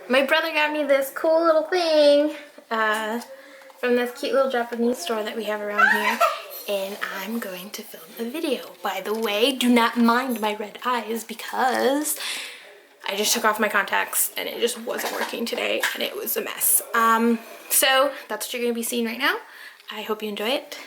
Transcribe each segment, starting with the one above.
My brother got me this cool little thing from this cute little Japanese store that we have around here. And I'm going to film a video. By the way, do not mind my red eyes because I just took off my contacts and it just wasn't working today and it was a mess. So that's what you're gonna be seeing right now. I hope you enjoy it.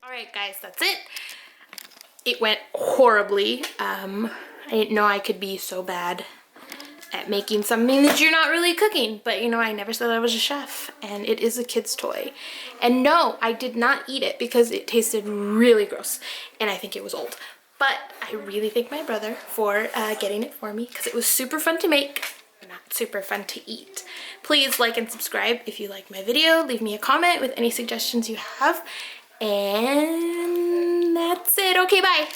Alright guys, that's it. It went horribly. I didn't know I could be so bad at making something that you're not really cooking. But you know, I never said I was a chef, and it is a kid's toy. And no, I did not eat it because it tasted really gross and I think it was old. But I really thank my brother for getting it for me because it was super fun to make, not super fun to eat. Please like and subscribe if you like my video. Leave me a comment with any suggestions you have. And that's it. Okay, bye.